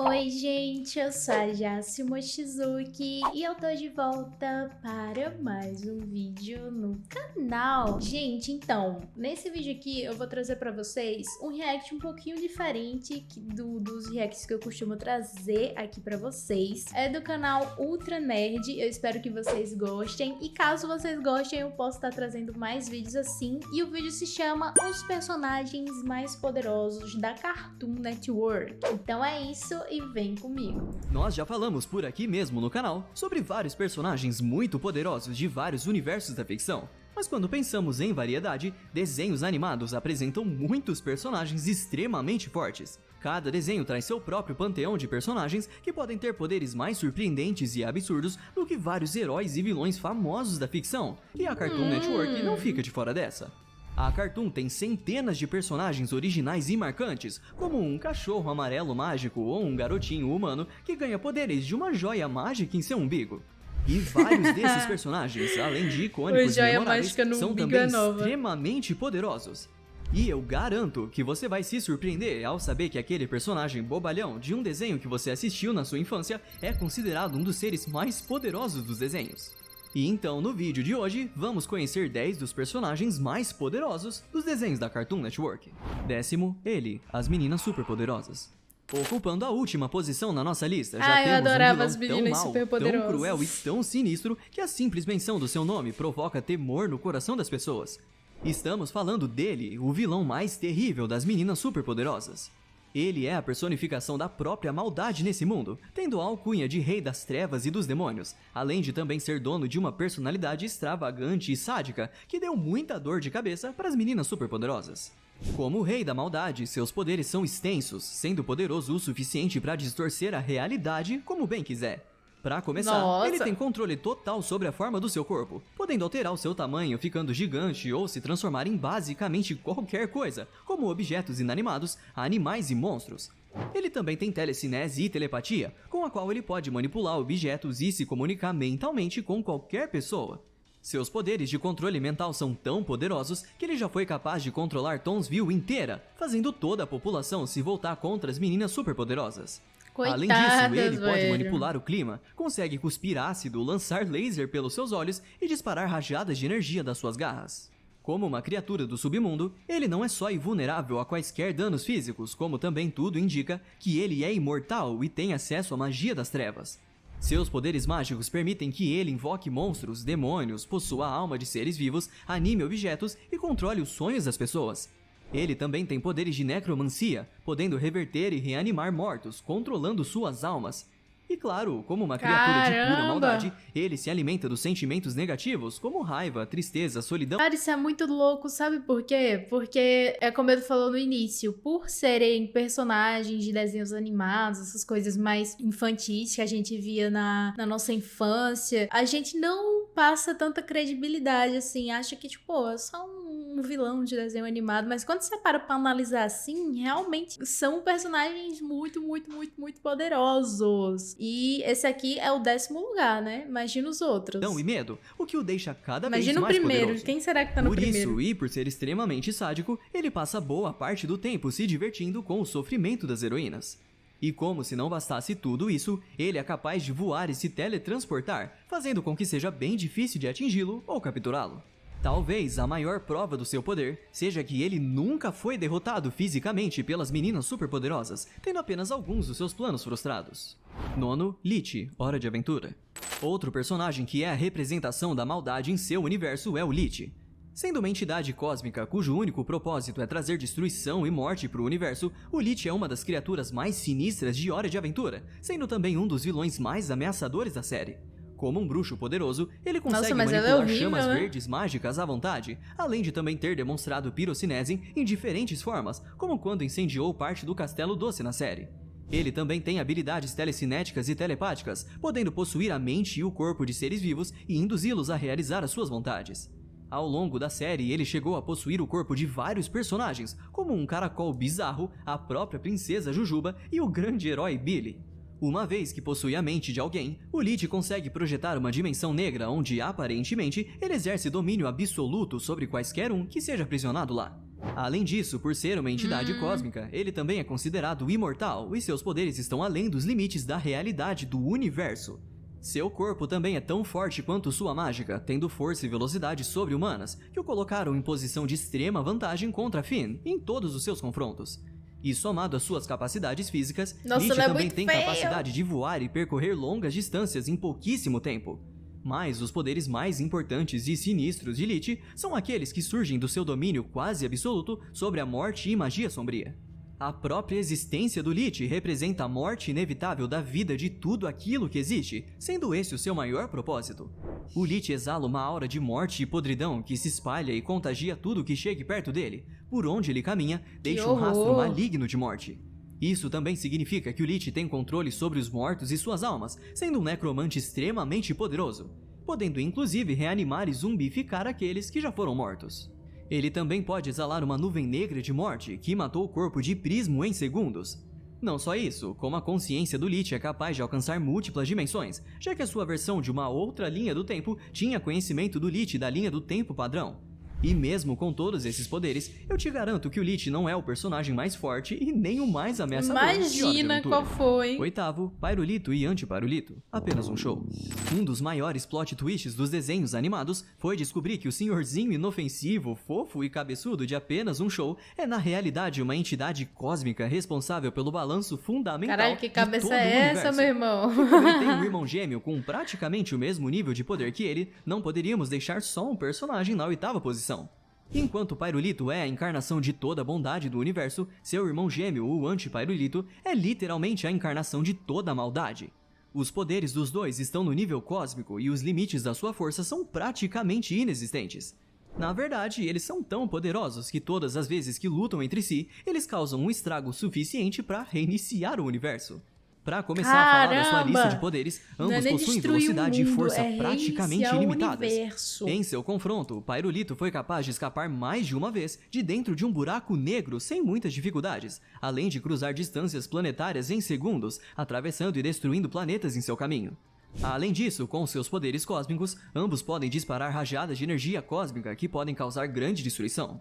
Oi gente, eu sou a Jaci Mochizuki e eu tô de volta para mais um vídeo no canal. Gente, então, nesse vídeo aqui eu vou trazer pra vocês um react um pouquinho diferente dos reacts que eu costumo trazer aqui pra vocês. É do canal Ultra Nerd, eu espero que vocês gostem e caso vocês gostem eu posso estar trazendo mais vídeos assim. E o vídeo se chama Os Personagens Mais Poderosos da Cartoon Network. Então é isso e vem comigo. Nós já falamos por aqui mesmo no canal sobre vários personagens muito poderosos de vários universos da ficção. Mas quando pensamos em variedade, desenhos animados apresentam muitos personagens extremamente fortes. Cada desenho traz seu próprio panteão de personagens que podem ter poderes mais surpreendentes e absurdos do que vários heróis e vilões famosos da ficção. E a Cartoon Network não fica de fora dessa. A Cartoon tem centenas de personagens originais e marcantes, como um cachorro amarelo mágico ou um garotinho humano que ganha poderes de uma joia mágica em seu umbigo. E vários desses personagens, além de icônicos e memoráveis, são também extremamente poderosos. E eu garanto que você vai se surpreender ao saber que aquele personagem bobalhão de um desenho que você assistiu na sua infância é considerado um dos seres mais poderosos dos desenhos. E então, no vídeo de hoje, vamos conhecer 10 dos personagens mais poderosos dos desenhos da Cartoon Network. 10º, ele, as meninas superpoderosas. Ocupando a última posição na nossa lista, já temos um vilão tão mau, tão cruel e tão sinistro que a simples menção do seu nome provoca temor no coração das pessoas. Estamos falando dele, o vilão mais terrível das meninas superpoderosas. Ele é a personificação da própria maldade nesse mundo, tendo a alcunha de Rei das Trevas e dos Demônios, além de também ser dono de uma personalidade extravagante e sádica que deu muita dor de cabeça para as meninas superpoderosas. Como o Rei da Maldade, seus poderes são extensos, sendo poderoso o suficiente para distorcer a realidade como bem quiser. Para começar, ele tem controle total sobre a forma do seu corpo, podendo alterar o seu tamanho ficando gigante ou se transformar em basicamente qualquer coisa, como objetos inanimados, animais e monstros. Ele também tem telecinese e telepatia, com a qual ele pode manipular objetos e se comunicar mentalmente com qualquer pessoa. Seus poderes de controle mental são tão poderosos que ele já foi capaz de controlar Townsville inteira, fazendo toda a população se voltar contra as meninas superpoderosas. Além disso, ele pode manipular o clima, consegue cuspir ácido, lançar laser pelos seus olhos e disparar rajadas de energia das suas garras. Como uma criatura do submundo, ele não é só invulnerável a quaisquer danos físicos, como também tudo indica que ele é imortal e tem acesso à magia das trevas. Seus poderes mágicos permitem que ele invoque monstros, demônios, possua a alma de seres vivos, anime objetos e controle os sonhos das pessoas. Ele também tem poderes de necromancia, podendo reverter e reanimar mortos, controlando suas almas. E claro, como uma criatura de pura maldade, ele se alimenta dos sentimentos negativos, como raiva, tristeza, solidão... Cara, isso é muito louco, sabe por quê? Porque, é como ele falou no início, por serem personagens de desenhos animados, essas coisas mais infantis que a gente via na nossa infância, a gente não passa tanta credibilidade, assim, acha que, tipo, é só um vilão de desenho animado, mas quando você para pra analisar assim, realmente são personagens muito poderosos. E esse aqui é o 10º lugar, né? Imagina os outros. E medo, o que o deixa cada vez mais poderoso. Imagina o primeiro, poderoso. Quem será que tá no primeiro? Por isso, e por ser extremamente sádico, ele passa boa parte do tempo se divertindo com o sofrimento das heroínas. E como se não bastasse tudo isso, ele é capaz de voar e se teletransportar, fazendo com que seja bem difícil de atingi-lo ou capturá-lo. Talvez a maior prova do seu poder seja que ele nunca foi derrotado fisicamente pelas meninas superpoderosas, tendo apenas alguns dos seus planos frustrados. 9º, Lich, Hora de Aventura. Outro personagem que é a representação da maldade em seu universo é o Lich. Sendo uma entidade cósmica cujo único propósito é trazer destruição e morte para o universo, o Lich é uma das criaturas mais sinistras de Hora de Aventura, sendo também um dos vilões mais ameaçadores da série. Como um bruxo poderoso, ele consegue manipular chamas verdes mágicas à vontade, além de também ter demonstrado pirocinese em diferentes formas, como quando incendiou parte do Castelo Doce na série. Ele também tem habilidades telecinéticas e telepáticas, podendo possuir a mente e o corpo de seres vivos e induzi-los a realizar as suas vontades. Ao longo da série, ele chegou a possuir o corpo de vários personagens, como um caracol bizarro, a própria princesa Jujuba e o grande herói Billy. Uma vez que possui a mente de alguém, o Lich consegue projetar uma dimensão negra onde, aparentemente, ele exerce domínio absoluto sobre quaisquer um que seja aprisionado lá. Além disso, por ser uma entidade cósmica, ele também é considerado imortal e seus poderes estão além dos limites da realidade do universo. Seu corpo também é tão forte quanto sua mágica, tendo força e velocidade sobre-humanas, que o colocaram em posição de extrema vantagem contra Finn em todos os seus confrontos. E somado às suas capacidades físicas, Lich também tem capacidade de voar e percorrer longas distâncias em pouquíssimo tempo. Mas os poderes mais importantes e sinistros de Lich são aqueles que surgem do seu domínio quase absoluto sobre a morte e magia sombria. A própria existência do Lich representa a morte inevitável da vida de tudo aquilo que existe, sendo esse o seu maior propósito. O Lich exala uma aura de morte e podridão que se espalha e contagia tudo que chegue perto dele. Por onde ele caminha, deixa um rastro maligno de morte. Isso também significa que o Lich tem controle sobre os mortos e suas almas, sendo um necromante extremamente poderoso, podendo inclusive reanimar e zumbificar aqueles que já foram mortos. Ele também pode exalar uma nuvem negra de morte que matou o corpo de Prismo em segundos. Não só isso, como a consciência do Lich é capaz de alcançar múltiplas dimensões, já que a sua versão de uma outra linha do tempo tinha conhecimento do Lich da linha do tempo padrão. E mesmo com todos esses poderes, eu te garanto que o Lich não é o personagem mais forte e nem o mais ameaçador de Hora de Imagina qual foi. Oitavo, Pyrolito e Antipyrolito. Apenas um show. Um dos maiores plot twists dos desenhos animados foi descobrir que o senhorzinho inofensivo, fofo e cabeçudo de Apenas um Show é na realidade uma entidade cósmica responsável pelo balanço fundamental Caralho, que cabeça de todo é o universo. essa, meu irmão? Ele tem um irmão gêmeo com praticamente o mesmo nível de poder que ele, não poderíamos deixar só um personagem na oitava posição. Enquanto Pyrolito é a encarnação de toda a bondade do universo, seu irmão gêmeo, o Antipyrolito, é literalmente a encarnação de toda a maldade. Os poderes dos dois estão no nível cósmico e os limites da sua força são praticamente inexistentes. Na verdade, eles são tão poderosos que todas as vezes que lutam entre si, eles causam um estrago suficiente para reiniciar o universo. Para começar a falar da sua lista de poderes, ambos possuem velocidade e força praticamente ilimitadas. Em seu confronto, Pyrolito foi capaz de escapar mais de uma vez de dentro de um buraco negro sem muitas dificuldades, além de cruzar distâncias planetárias em segundos, atravessando e destruindo planetas em seu caminho. Além disso, com seus poderes cósmicos, ambos podem disparar rajadas de energia cósmica que podem causar grande destruição.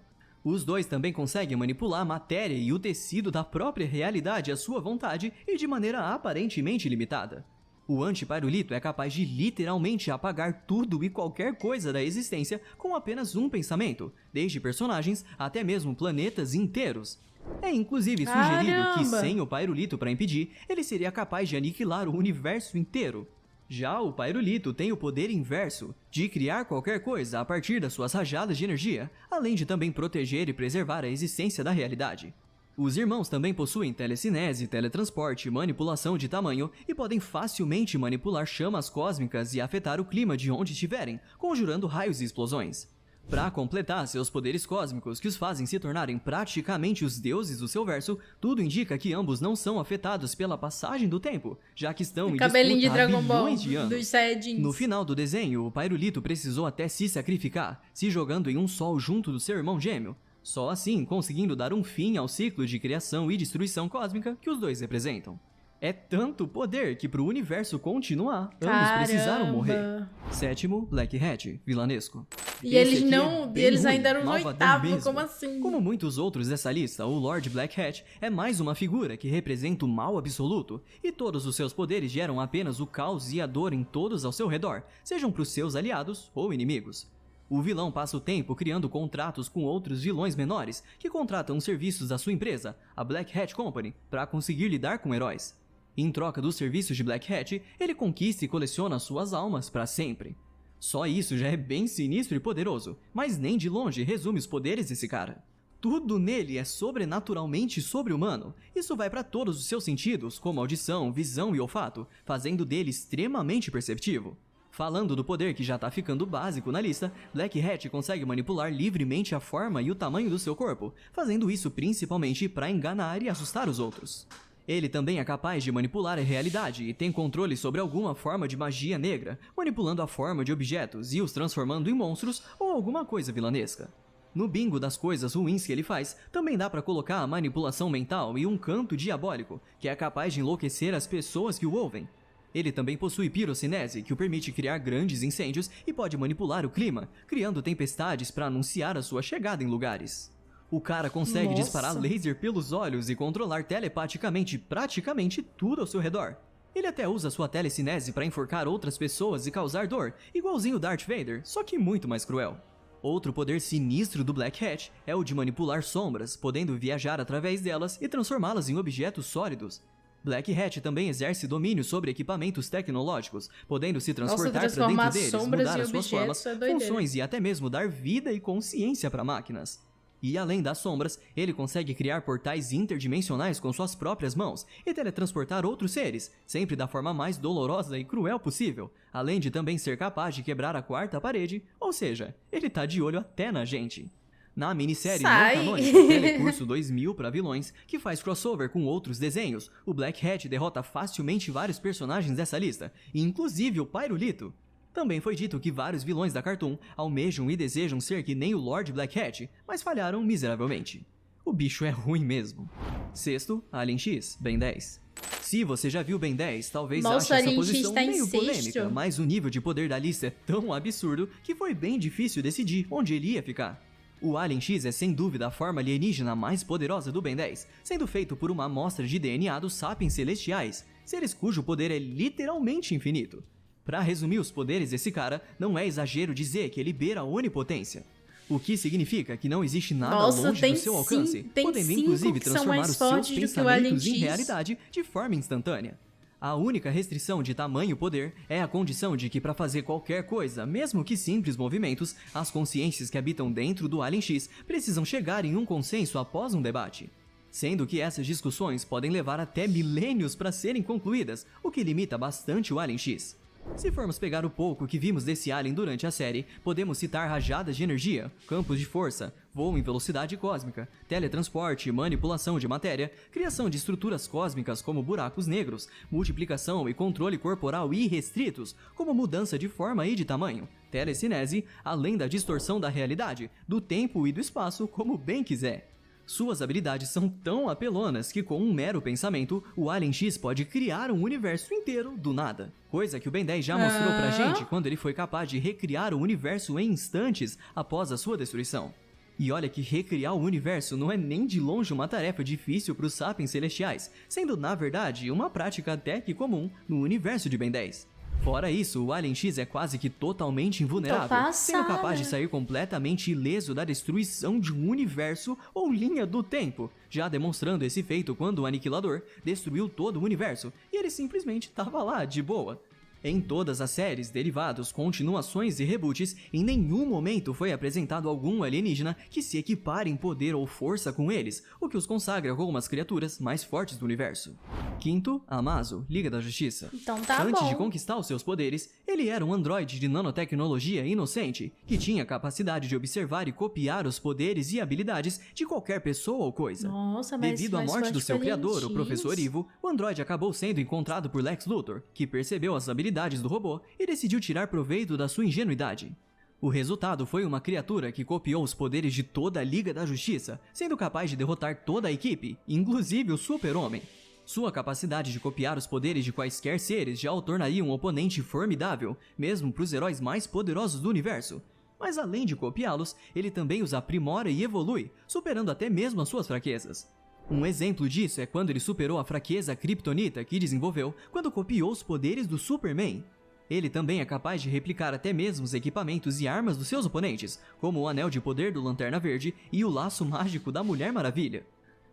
Os dois também conseguem manipular a matéria e o tecido da própria realidade à sua vontade e de maneira aparentemente limitada. O Antipyrolito é capaz de literalmente apagar tudo e qualquer coisa da existência com apenas um pensamento, desde personagens até mesmo planetas inteiros. É inclusive sugerido que sem o Pyrolito para impedir, ele seria capaz de aniquilar o universo inteiro. Já o Pyrolito tem o poder inverso, de criar qualquer coisa a partir das suas rajadas de energia, além de também proteger e preservar a existência da realidade. Os irmãos também possuem telecinese, teletransporte, manipulação de tamanho e podem facilmente manipular chamas cósmicas e afetar o clima de onde estiverem, conjurando raios e explosões. Para completar seus poderes cósmicos que os fazem se tornarem praticamente os deuses do seu verso, tudo indica que ambos não são afetados pela passagem do tempo, já que estão em disputa há bilhões de anos. No final do desenho, o Pyrolito precisou até se sacrificar, se jogando em um sol junto do seu irmão gêmeo, só assim conseguindo dar um fim ao ciclo de criação e destruição cósmica que os dois representam. É tanto poder que pro universo continuar, ambos precisaram morrer. Sétimo, Black Hat, vilanesco. E eles ainda eram no oitavo, mesmo. Como assim? Como muitos outros dessa lista, o Lord Black Hat é mais uma figura que representa o mal absoluto, e todos os seus poderes geram apenas o caos e a dor em todos ao seu redor, sejam pros seus aliados ou inimigos. O vilão passa o tempo criando contratos com outros vilões menores, que contratam os serviços da sua empresa, a Black Hat Company, para conseguir lidar com heróis. Em troca dos serviços de Black Hat, ele conquista e coleciona suas almas para sempre. Só isso já é bem sinistro e poderoso, mas nem de longe resume os poderes desse cara. Tudo nele é sobrenaturalmente sobre-humano. Isso vai para todos os seus sentidos, como audição, visão e olfato, fazendo dele extremamente perceptivo. Falando do poder que já tá ficando básico na lista, Black Hat consegue manipular livremente a forma e o tamanho do seu corpo, fazendo isso principalmente para enganar e assustar os outros. Ele também é capaz de manipular a realidade e tem controle sobre alguma forma de magia negra, manipulando a forma de objetos e os transformando em monstros ou alguma coisa vilanesca. No bingo das coisas ruins que ele faz, também dá pra colocar a manipulação mental e um canto diabólico, que é capaz de enlouquecer as pessoas que o ouvem. Ele também possui pirocinese, que o permite criar grandes incêndios e pode manipular o clima, criando tempestades para anunciar a sua chegada em lugares. O cara consegue Nossa. disparar laser pelos olhos e controlar telepaticamente praticamente tudo ao seu redor. Ele até usa sua telecinese para enforcar outras pessoas e causar dor, igualzinho Darth Vader, só que muito mais cruel. Outro poder sinistro do Black Hat é o de manipular sombras, podendo viajar através delas e transformá-las em objetos sólidos. Black Hat também exerce domínio sobre equipamentos tecnológicos, podendo se transportar para dentro deles, mudar as suas formas, funções e até mesmo dar vida e consciência para máquinas. E além das sombras, ele consegue criar portais interdimensionais com suas próprias mãos e teletransportar outros seres, sempre da forma mais dolorosa e cruel possível, além de também ser capaz de quebrar a quarta parede, ou seja, ele tá de olho até na gente. Na minissérie não canônica Telecurso 2000 para vilões, que faz crossover com outros desenhos, o Black Hat derrota facilmente vários personagens dessa lista, inclusive o Pyrolito. Também foi dito que vários vilões da Cartoon almejam e desejam ser que nem o Lord Black Hat, mas falharam miseravelmente. O bicho é ruim mesmo. Sexto, Alien X, Ben 10. Se você já viu Ben 10, talvez ache essa posição meio polêmica, mas o nível de poder da lista é tão absurdo que foi bem difícil decidir onde ele ia ficar. O Alien X é sem dúvida a forma alienígena mais poderosa do Ben 10, sendo feito por uma amostra de DNA dos sapiens celestiais, seres cujo poder é literalmente infinito. Pra resumir os poderes desse cara, não é exagero dizer que ele beira a onipotência. O que significa que não existe nada longe do seu alcance, podendo inclusive transformar os seus pensamentos em realidade de forma instantânea. A única restrição de tamanho poder é a condição de que para fazer qualquer coisa, mesmo que simples movimentos, as consciências que habitam dentro do Alien X precisam chegar em um consenso após um debate. Sendo que essas discussões podem levar até milênios para serem concluídas, o que limita bastante o Alien X. Se formos pegar o pouco que vimos desse alien durante a série, podemos citar rajadas de energia, campos de força, voo em velocidade cósmica, teletransporte, manipulação de matéria, criação de estruturas cósmicas como buracos negros, multiplicação e controle corporal irrestritos, como mudança de forma e de tamanho, telecinese, além da distorção da realidade, do tempo e do espaço como bem quiser. Suas habilidades são tão apelonas que com um mero pensamento, o Alien X pode criar um universo inteiro do nada. Coisa que o Ben 10 já mostrou pra gente quando ele foi capaz de recriar o universo em instantes após a sua destruição. E olha que recriar o universo não é nem de longe uma tarefa difícil para os sapiens celestiais, sendo na verdade uma prática até que comum no universo de Ben 10. Fora isso, o Alien X é quase que totalmente invulnerável, sendo capaz de sair completamente ileso da destruição de um universo ou linha do tempo, já demonstrando esse feito quando o Aniquilador destruiu todo o universo e ele simplesmente estava lá, de boa. Em todas as séries, derivados, continuações e reboots, em nenhum momento foi apresentado algum alienígena que se equipare em poder ou força com eles, o que os consagra como as criaturas mais fortes do universo. Quinto, Amazo, Liga da Justiça. Então tá Antes bom. de conquistar os seus poderes, ele era um androide de nanotecnologia inocente, que tinha a capacidade de observar e copiar os poderes e habilidades de qualquer pessoa ou coisa. Nossa, mas Devido à morte do seu criador, o Professor X. Ivo, o androide acabou sendo encontrado por Lex Luthor, que percebeu as habilidades do robô e decidiu tirar proveito da sua ingenuidade. O resultado foi uma criatura que copiou os poderes de toda a Liga da Justiça, sendo capaz de derrotar toda a equipe, inclusive o Super-Homem. Sua capacidade de copiar os poderes de quaisquer seres já o tornaria um oponente formidável, mesmo para os heróis mais poderosos do universo. Mas além de copiá-los, ele também os aprimora e evolui, superando até mesmo as suas fraquezas. Um exemplo disso é quando ele superou a fraqueza kryptonita que desenvolveu quando copiou os poderes do Superman. Ele também é capaz de replicar até mesmo os equipamentos e armas dos seus oponentes, como o Anel de Poder do Lanterna Verde e o Laço Mágico da Mulher Maravilha.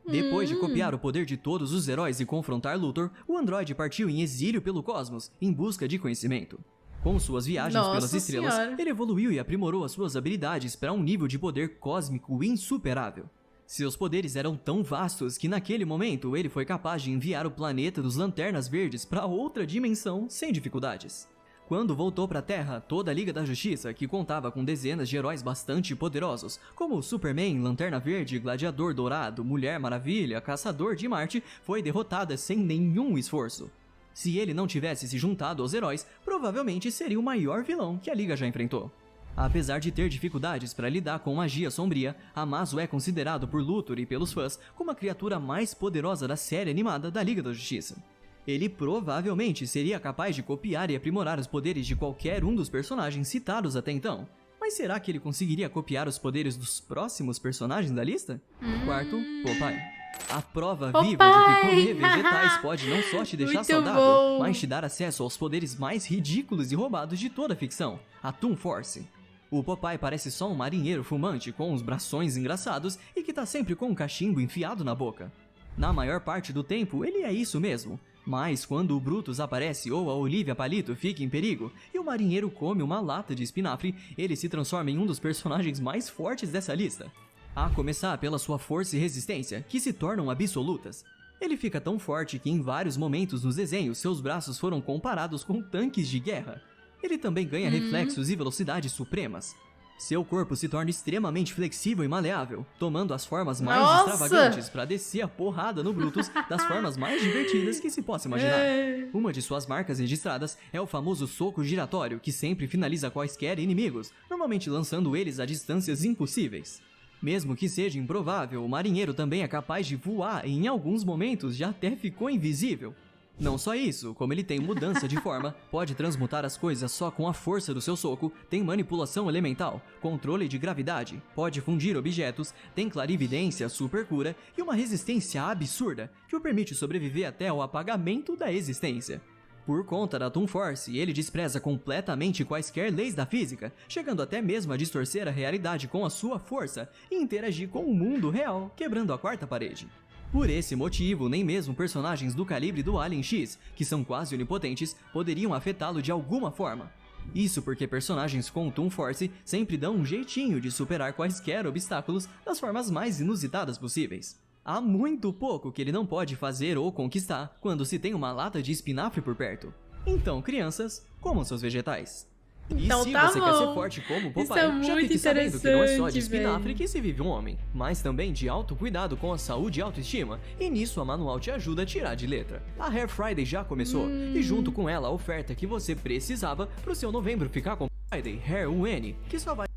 Depois de copiar o poder de todos os heróis e confrontar Luthor, o androide partiu em exílio pelo cosmos, em busca de conhecimento. Com suas viagens pelas estrelas, ele evoluiu e aprimorou as suas habilidades para um nível de poder cósmico insuperável. Seus poderes eram tão vastos que naquele momento ele foi capaz de enviar o planeta dos Lanternas Verdes para outra dimensão sem dificuldades. Quando voltou para a Terra, toda a Liga da Justiça, que contava com dezenas de heróis bastante poderosos, como Superman, Lanterna Verde, Gladiador Dourado, Mulher Maravilha, Caçador de Marte, foi derrotada sem nenhum esforço. Se ele não tivesse se juntado aos heróis, provavelmente seria o maior vilão que a Liga já enfrentou. Apesar de ter dificuldades para lidar com magia sombria, Amazo é considerado por Luthor e pelos fãs como a criatura mais poderosa da série animada da Liga da Justiça. Ele provavelmente seria capaz de copiar e aprimorar os poderes de qualquer um dos personagens citados até então, Mas será que ele conseguiria copiar os poderes dos próximos personagens da lista? Quarto, Popeye. A prova viva de que comer vegetais pode não só te deixar Muito saudável, bom. mas te dar acesso aos poderes mais ridículos e roubados de toda a ficção, a Toon Force. O Popeye parece só um marinheiro fumante com uns brações engraçados e que tá sempre com um cachimbo enfiado na boca. Na maior parte do tempo, ele é isso mesmo. Mas quando o Brutus aparece ou a Olivia Palito fica em perigo e o marinheiro come uma lata de espinafre, ele se transforma em um dos personagens mais fortes dessa lista. A começar pela sua força e resistência, que se tornam absolutas. Ele fica tão forte que em vários momentos nos desenhos seus braços foram comparados com tanques de guerra. Ele também ganha reflexos e velocidades supremas. Seu corpo se torna extremamente flexível e maleável, tomando as formas mais extravagantes para descer a porrada no Brutus das formas mais divertidas que se possa imaginar. Uma de suas marcas registradas é o famoso soco giratório, que sempre finaliza quaisquer inimigos, normalmente lançando eles a distâncias impossíveis. Mesmo que seja improvável, o marinheiro também é capaz de voar e em alguns momentos já até ficou invisível. Não só isso, como ele tem mudança de forma, pode transmutar as coisas só com a força do seu soco, tem manipulação elemental, controle de gravidade, pode fundir objetos, tem clarividência, super cura e uma resistência absurda, que o permite sobreviver até ao apagamento da existência. Por conta da Toon Force, ele despreza completamente quaisquer leis da física, chegando até mesmo a distorcer a realidade com a sua força e interagir com o mundo real, quebrando a quarta parede. Por esse motivo, nem mesmo personagens do calibre do Alien X, que são quase onipotentes, poderiam afetá-lo de alguma forma. Isso porque personagens com Toon Force sempre dão um jeitinho de superar quaisquer obstáculos das formas mais inusitadas possíveis. Há muito pouco que ele não pode fazer ou conquistar quando se tem uma lata de espinafre por perto. Então, crianças, comam seus vegetais. Então, e se tá você bom. quer ser forte como Popeye, já fique sabendo que não é só de espinafre que se vive um homem, mas também de autocuidado com a saúde e autoestima, e nisso a Manual te ajuda a tirar de letra. A Hair Friday já começou, e junto com ela a oferta que você precisava pro seu novembro ficar com Friday Hair UN, que só vai...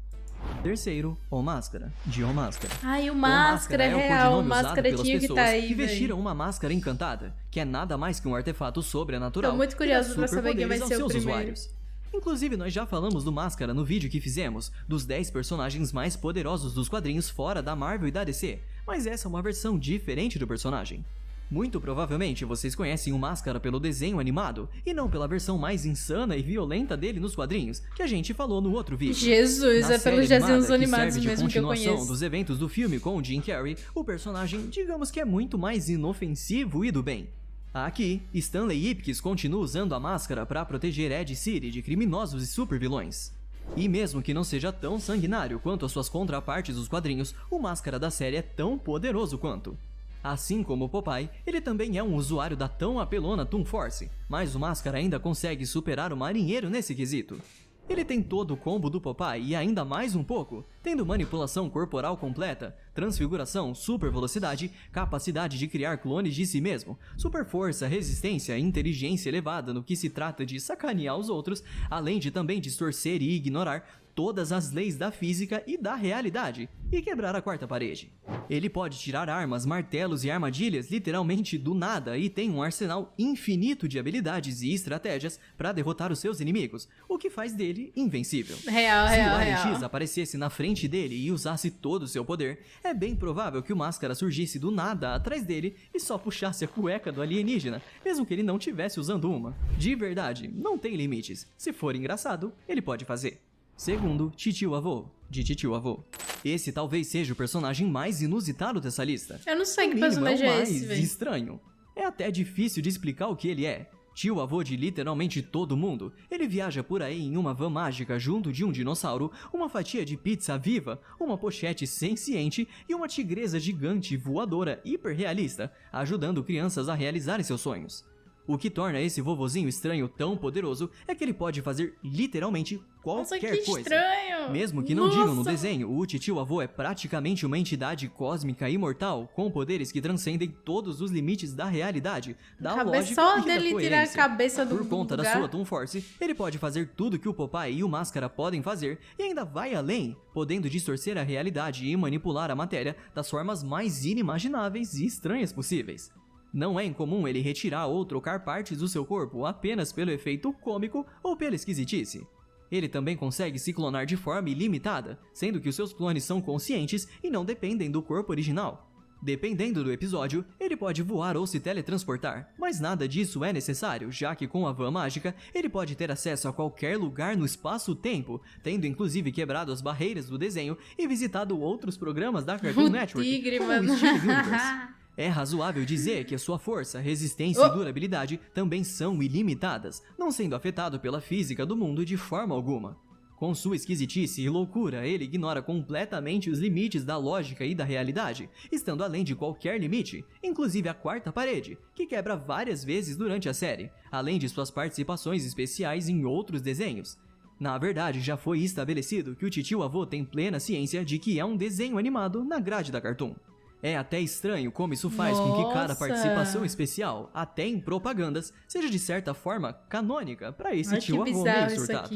Terceiro, o Máscara, de O Máscara. Ai, o Máscara é o real, o codinome usado Máscara pelas tinha que pessoas estar aí, que velho. vestiram uma máscara encantada, que é nada mais que um artefato sobrenatural. Tô muito curiosa que dá pra saber quem vai superpoderes aos ser o seus primeiro. usuários. Inclusive, nós já falamos do Máscara no vídeo que fizemos, dos 10 personagens mais poderosos dos quadrinhos fora da Marvel e da DC, mas essa é uma versão diferente do personagem. Muito provavelmente vocês conhecem o Máscara pelo desenho animado, e não pela versão mais insana e violenta dele nos quadrinhos, que a gente falou no outro vídeo. Jesus, Na é série pelos animada, desenhos que animados serve de mesmo que eu continuação conheço. dos eventos do filme com o Jim Carrey, o personagem, digamos que é muito mais inofensivo e do bem. Aqui, Stanley Ipkiss continua usando a máscara para proteger Ed City de criminosos e supervilões. E mesmo que não seja tão sanguinário quanto as suas contrapartes dos quadrinhos, o Máscara da série é tão poderoso quanto. Assim como o Popeye, ele também é um usuário da tão apelona Toon Force, mas o Máscara ainda consegue superar o marinheiro nesse quesito. Ele tem todo o combo do Popeye e ainda mais um pouco, tendo manipulação corporal completa, transfiguração, super velocidade, capacidade de criar clones de si mesmo, super força, resistência e inteligência elevada no que se trata de sacanear os outros, além de também distorcer e ignorar todas as leis da física e da realidade, e quebrar a quarta parede. Ele pode tirar armas, martelos e armadilhas literalmente do nada e tem um arsenal infinito de habilidades e estratégias para derrotar os seus inimigos, o que faz dele invencível. Real, Se real, o Alien real. X aparecesse na frente dele e usasse todo o seu poder, é bem provável que o Máscara surgisse do nada atrás dele e só puxasse a cueca do alienígena, mesmo que ele não tivesse usando uma. De verdade, não tem limites. Se for engraçado, ele pode fazer. Segundo, Titio Avô, de Titio Avô. Esse talvez seja o personagem mais inusitado dessa lista. Eu não sei No que mínimo, personagem é o é mais esse, velho. estranho. É até difícil de explicar o que ele é. Tio avô de literalmente todo mundo, ele viaja por aí em uma van mágica junto de um dinossauro, uma fatia de pizza viva, uma pochete senciente e uma tigresa gigante voadora hiperrealista, ajudando crianças a realizarem seus sonhos. O que torna esse vovozinho estranho tão poderoso é que ele pode fazer literalmente Nossa, qualquer que coisa. estranho! Mesmo que não digam no Nossa! desenho, o titio avô é praticamente uma entidade cósmica imortal com poderes que transcendem todos os limites da realidade, da lógica Só e da dele tirar a coerência. cabeça do Por conta da lugar. sua Toon Force, ele pode fazer tudo que o Popeye e o Máscara podem fazer e ainda vai além, podendo distorcer a realidade e manipular a matéria das formas mais inimagináveis e estranhas possíveis. Não é incomum ele retirar ou trocar partes do seu corpo apenas pelo efeito cômico ou pela esquisitice. Ele também consegue se clonar de forma ilimitada, sendo que os seus clones são conscientes e não dependem do corpo original. Dependendo do episódio, ele pode voar ou se teletransportar, mas nada disso é necessário, já que com a van mágica, ele pode ter acesso a qualquer lugar no espaço-tempo, tendo inclusive quebrado as barreiras do desenho e visitado outros programas da Cartoon Network, tigre, como mano. o Steven Universe. É razoável dizer que a sua força, resistência e durabilidade também são ilimitadas, não sendo afetado pela física do mundo de forma alguma. Com sua esquisitice e loucura, ele ignora completamente os limites da lógica e da realidade, estando além de qualquer limite, inclusive a quarta parede, que quebra várias vezes durante a série, além de suas participações especiais em outros desenhos. Na verdade, já foi estabelecido que o titio avô tem plena ciência de que é um desenho animado na grade da Cartoon. É até estranho como isso faz com que cada participação especial, até em propagandas, seja de certa forma canônica pra esse tio avô meio surtado.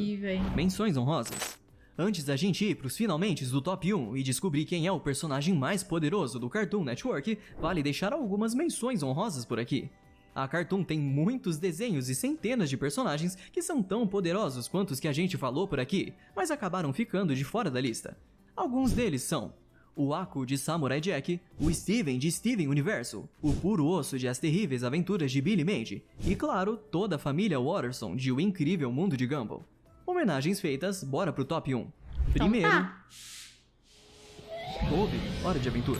Menções honrosas. Antes da gente ir pros finalmentes do top 1 e descobrir quem é o personagem mais poderoso do Cartoon Network, vale deixar algumas menções honrosas por aqui. A Cartoon tem muitos desenhos e centenas de personagens que são tão poderosos quanto os que a gente falou por aqui, mas acabaram ficando de fora da lista. Alguns deles são o Aku de Samurai Jack, o Steven de Steven Universo, o Puro Osso de As Terríveis Aventuras de Billy Mandy e, claro, toda a família Watterson de O Incrível Mundo de Gumball. Homenagens feitas, bora pro top 1. Primeiro, Golby, Hora de Aventura.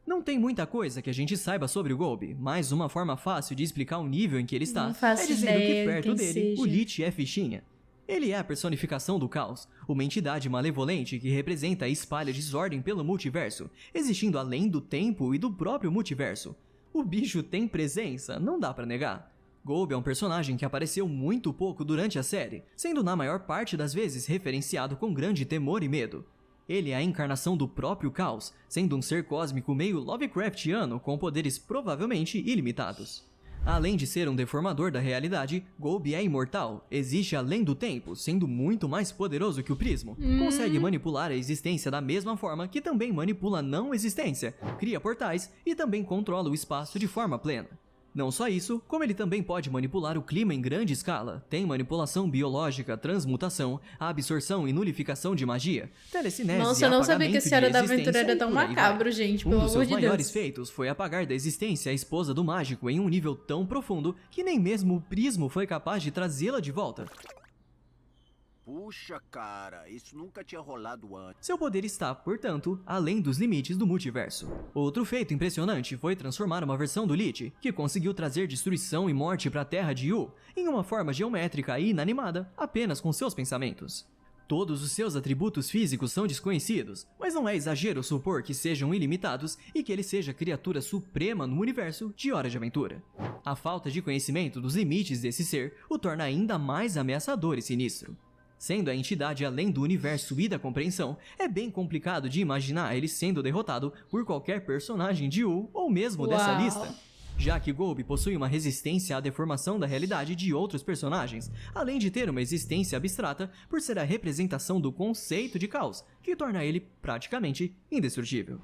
Não tem muita coisa que a gente saiba sobre o Golby, mas uma forma fácil de explicar o nível em que ele está é dizendo que perto dele, o Lich é fichinha. Ele é a personificação do caos, uma entidade malevolente que representa e espalha desordem pelo multiverso, existindo além do tempo e do próprio multiverso. O bicho tem presença, não dá pra negar. Golby é um personagem que apareceu muito pouco durante a série, sendo na maior parte das vezes referenciado com grande temor e medo. Ele é a encarnação do próprio caos, sendo um ser cósmico meio Lovecraftiano com poderes provavelmente ilimitados. Além de ser um deformador da realidade, Golby é imortal, existe além do tempo, sendo muito mais poderoso que o Prismo. Consegue manipular a existência da mesma forma que também manipula a não existência, cria portais e também controla o espaço de forma plena. Não só isso, como ele também pode manipular o clima em grande escala, tem manipulação biológica, transmutação, absorção e nulificação de magia, telecinese Nossa, eu não sabia que esse Hora da Aventura era tão macabro, gente, pelo amor de Deus. Um dos seus maiores feitos foi apagar da existência a esposa do mágico em um nível tão profundo que nem mesmo o Prismo foi capaz de trazê-la de volta. Puxa, cara, isso nunca tinha rolado antes. Seu poder está, portanto, além dos limites do multiverso. Outro feito impressionante foi transformar uma versão do Lich, que conseguiu trazer destruição e morte para a Terra de Yu, em uma forma geométrica e inanimada, apenas com seus pensamentos. Todos os seus atributos físicos são desconhecidos, mas não é exagero supor que sejam ilimitados e que ele seja a criatura suprema no universo de Hora de Aventura. A falta de conhecimento dos limites desse ser o torna ainda mais ameaçador e sinistro. Sendo a entidade além do universo e da compreensão, é bem complicado de imaginar ele sendo derrotado por qualquer personagem de Yu ou mesmo dessa lista. Já que Golby possui uma resistência à deformação da realidade de outros personagens, além de ter uma existência abstrata por ser a representação do conceito de caos, que torna ele praticamente indestrutível.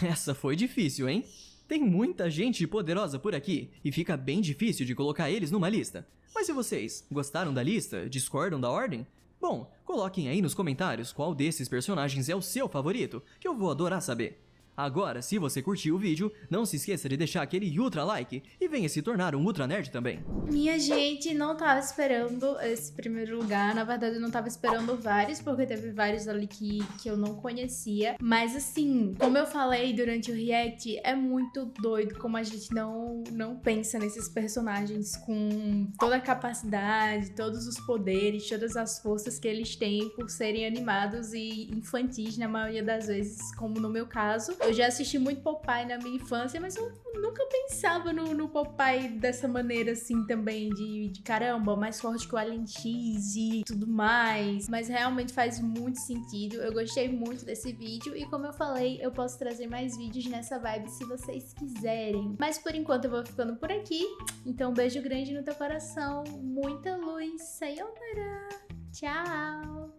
Essa foi difícil, hein? Tem muita gente poderosa por aqui, e fica bem difícil de colocar eles numa lista. Mas e vocês? Gostaram da lista? Discordam da ordem? Bom, coloquem aí nos comentários qual desses personagens é o seu favorito, que eu vou adorar saber. Agora, se você curtiu o vídeo, não se esqueça de deixar aquele ultra like e venha se tornar um ultra nerd também. Minha gente, não tava esperando esse primeiro lugar. Na verdade, eu não tava esperando vários, porque teve vários ali que eu não conhecia. Mas assim, como eu falei durante o react, é muito doido como a gente não pensa nesses personagens com toda a capacidade, todos os poderes, todas as forças que eles têm por serem animados e infantis na maioria das vezes, como no meu caso. Eu já assisti muito Popeye na minha infância, mas eu nunca pensava no Popeye dessa maneira assim também, de caramba, mais forte que o Alien X e tudo mais. Mas realmente faz muito sentido. Eu gostei muito desse vídeo e como eu falei, eu posso trazer mais vídeos nessa vibe se vocês quiserem. Mas por enquanto eu vou ficando por aqui. Então um beijo grande no teu coração, muita luz, sayonara, tchau!